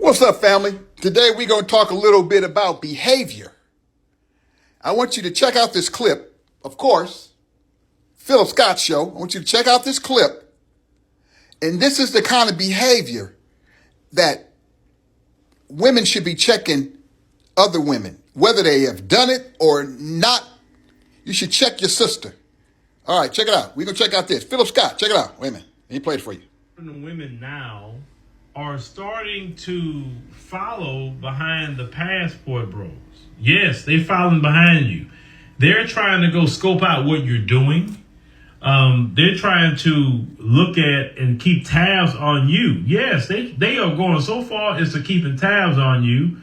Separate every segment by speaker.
Speaker 1: What's up, family? Today we're going to talk a little bit about behavior. I want you to check out this clip. Of course, Philip Scott Show. I want you to check out this clip. And this is the kind of behavior that women should be checking other women. Whether they have done it or not, you should check your sister. All right, check it out. We're going to check out this. Philip Scott, check it out. Wait a minute. Let me play it for you.
Speaker 2: The women now are starting to follow behind the passport bros. Yes, they're following behind you. They're trying to go scope out what you're doing. They're trying to look at and keep tabs on you. Yes, they are going so far as to keeping tabs on you.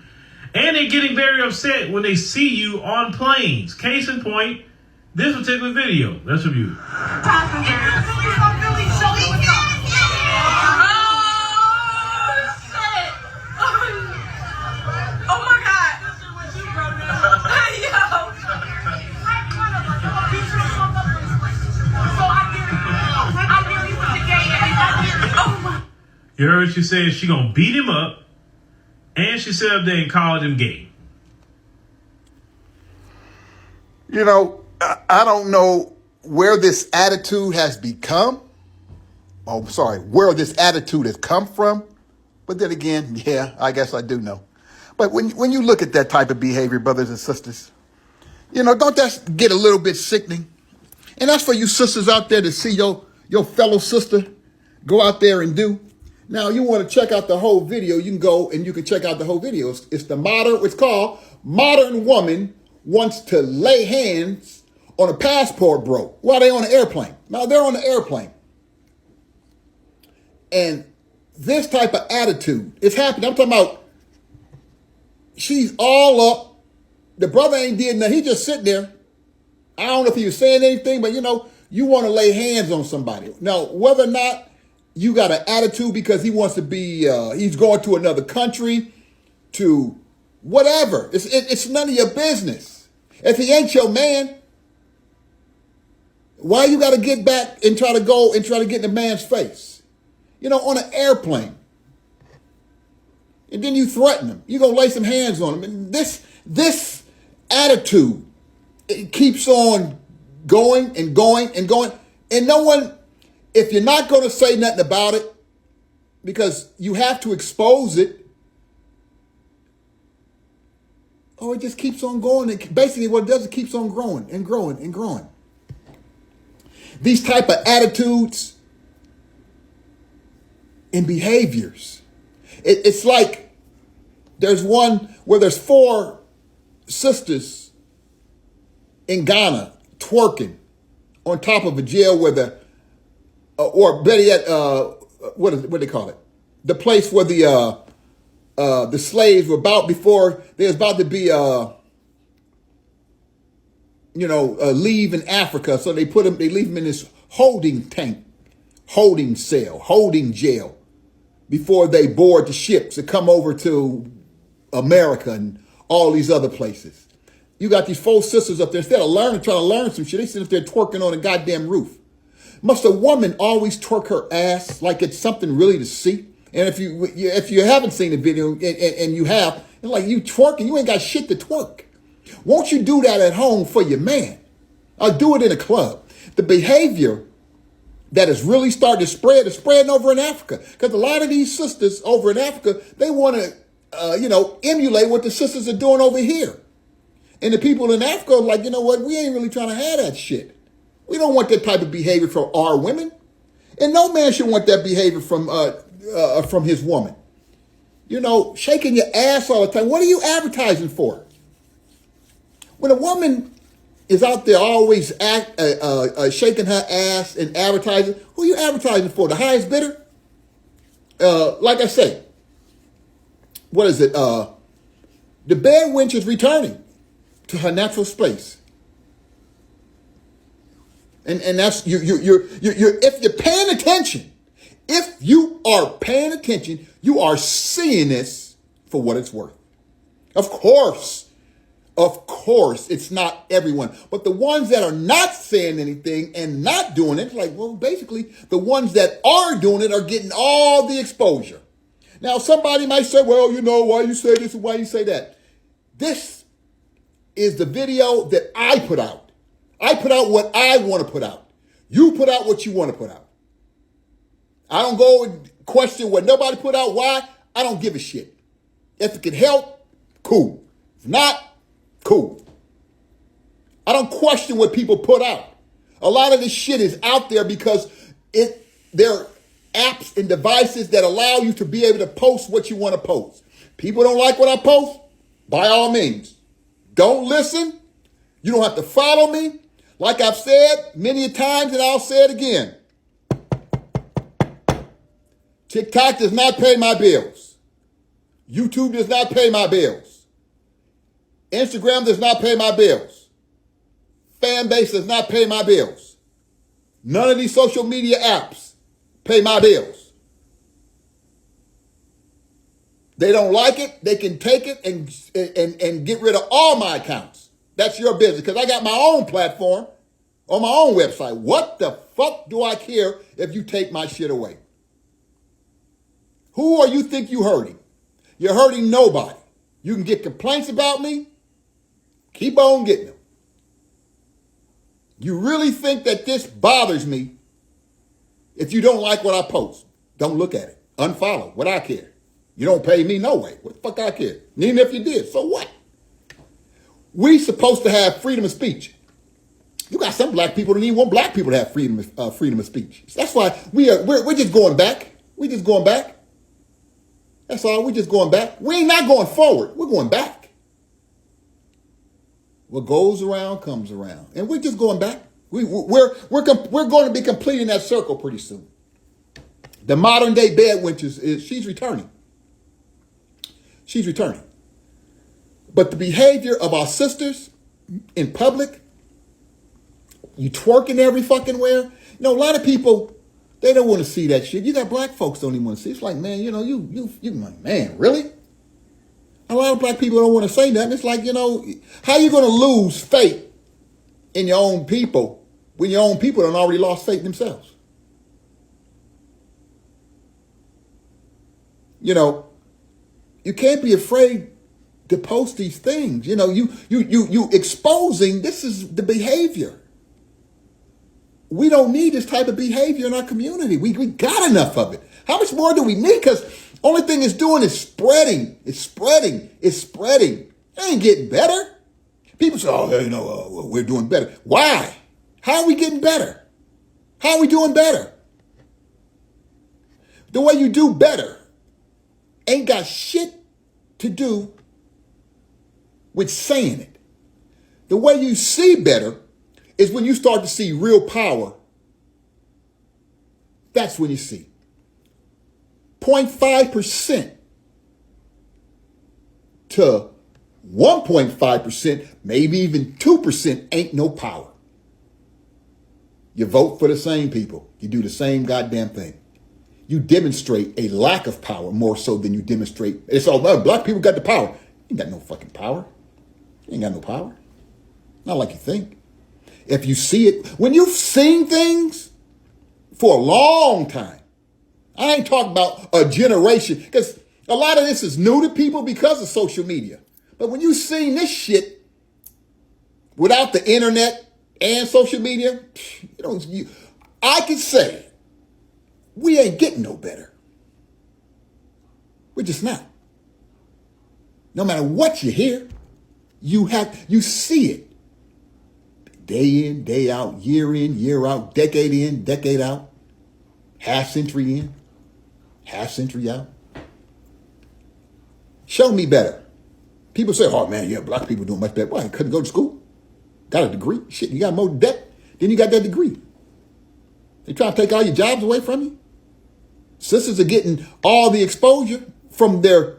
Speaker 2: And they're getting very upset when they see you on planes. Case in point, this particular video. Let's review it. You heard she said she gonna beat him up, and she said up there and called him gay.
Speaker 1: You know, I don't know where this attitude has become. Oh, sorry, where this attitude has come from. But then again, yeah, I guess I do know. But when you look at that type of behavior, brothers and sisters, you know, don't that get a little bit sickening? And that's for you sisters out there to see your fellow sister go out there and do. Now, you want to check out the whole video, you can go and you can check out the whole video. It's called Modern Woman Wants to Lay Hands on a Passport Bro while they're on an airplane. Now, they're on the airplane. And this type of attitude is happening. I'm talking about she's all up. The brother ain't did nothing. He just sitting there. I don't know if he was saying anything, but, you know, you want to lay hands on somebody. Now, whether or not you got an attitude because he wants to be, he's going to another country, to whatever. It's none of your business. If he ain't your man, why you got to get back and try to go and try to get in the man's face? You know, on an airplane. And then you threaten him. You're going to lay some hands on him. And this attitude, it keeps on going and going and going. And no one, if you're not going to say nothing about it, because you have to expose it, or it just keeps on going. And basically what it does, it keeps on growing and growing and growing. These type of attitudes and behaviors. It's like there's one where there's 4 sisters in Ghana twerking on top of a jail where or better yet, what do they call it? The place where the slaves were before they was about to be, leave in Africa. So they leave them in this holding tank, holding cell, holding jail before they board the ships to come over to America and all these other places. You got these 4 sisters up there. Instead of trying to learn some shit, they sit up there twerking on a goddamn roof. Must a woman always twerk her ass like it's something really to see? And if you haven't seen the video and you have, it's like you twerking, you ain't got shit to twerk. Won't you do that at home for your man? Or do it in a club? The behavior that is really starting to spread is spreading over in Africa. Because a lot of these sisters over in Africa, they want to, emulate what the sisters are doing over here. And the people in Africa are like, you know what? We ain't really trying to have that shit. We don't want that type of behavior from our women. And no man should want that behavior from his woman. You know, shaking your ass all the time. What are you advertising for? When a woman is out there always shaking her ass and advertising, who are you advertising for? The highest bidder? Like I say, what is it? The bed wench is returning to her natural space. And that's you're if you're paying attention, if you are paying attention, you are seeing this for what it's worth. Of course, it's not everyone, but the ones that are not saying anything and not doing it, like, well, basically the ones that are doing it are getting all the exposure. Now, somebody might say, well, you know, why you say this and why you say that. This is the video that I put out. I put out what I want to put out. You put out what you want to put out. I don't go and question what nobody put out. Why? I don't give a shit. If it can help, cool. If not, cool. I don't question what people put out. A lot of this shit is out there because there are apps and devices that allow you to be able to post what you want to post. People don't like what I post? By all means. Don't listen. You don't have to follow me. Like I've said many times, and I'll say it again. TikTok does not pay my bills. YouTube does not pay my bills. Instagram does not pay my bills. Fanbase does not pay my bills. None of these social media apps pay my bills. They don't like it, they can take it and get rid of all my accounts. That's your business, because I got my own platform on my own website. What the fuck do I care if you take my shit away? Who are you think you hurting? You're hurting nobody. You can get complaints about me. Keep on getting them. You really think that this bothers me if you don't like what I post? Don't look at it. Unfollow. What I care? You don't pay me no way. What the fuck I care? And even if you did, so what? We supposed to have freedom of speech. You got some black people that even want black people to have freedom of speech. That's why we're just going back. We're just going back. That's all. We're just going back. We ain't not going forward. We're going back. What goes around comes around, and we're just going back. We're going to be completing that circle pretty soon. The modern day Bedwinter she's returning. She's returning. But the behavior of our sisters in public, you twerking every fucking where. You know, a lot of people, they don't want to see that shit. You got black folks don't even want to see. It's like, man, you know, you like, man, really? A lot of black people don't want to say that. And it's like, you know, how you going to lose faith in your own people when your own people have already lost faith themselves? You know, you can't be afraid to post these things. You know, you exposing, this is the behavior. We don't need this type of behavior in our community. We got enough of it. How much more do we need? Because only thing it's doing is spreading. It's spreading. It's spreading. It ain't getting better. People say, oh, you know, we're doing better. Why? How are we getting better? How are we doing better? The way you do better ain't got shit to do with saying it. The way you see better is when you start to see real power. That's when you see. 0.5% to 1.5%, maybe even 2% ain't no power. You vote for the same people. You do the same goddamn thing. You demonstrate a lack of power more so than you demonstrate. It's all about black people got the power. You ain't got no fucking power. You ain't got no power. Not like you think. If you see it, when you've seen things for a long time, I ain't talking about a generation, because a lot of this is new to people because of social media. But when you've seen this shit without the internet and social media, I can say we ain't getting no better. We're just not. No matter what you hear, you see it. Day in, day out, year in, year out, decade in, decade out, half century in, half century out. Show me better. People say, oh man, yeah, black people doing much better. Why? Couldn't go to school? Got a degree? Shit, you got more debt than you got that degree. They trying to take all your jobs away from you. Sisters are getting all the exposure from their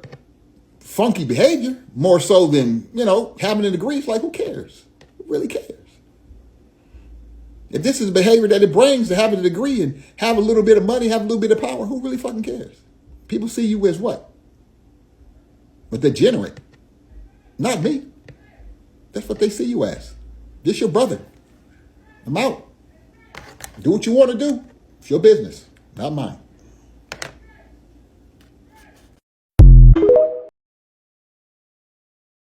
Speaker 1: funky behavior, more so than, having a degree. It's like, who cares? Who really cares? If this is the behavior that it brings to having a degree and have a little bit of money, have a little bit of power, who really fucking cares? People see you as what? But they're degenerate. Not me. That's what they see you as. This your brother. I'm out. Do what you want to do. It's your business, not mine.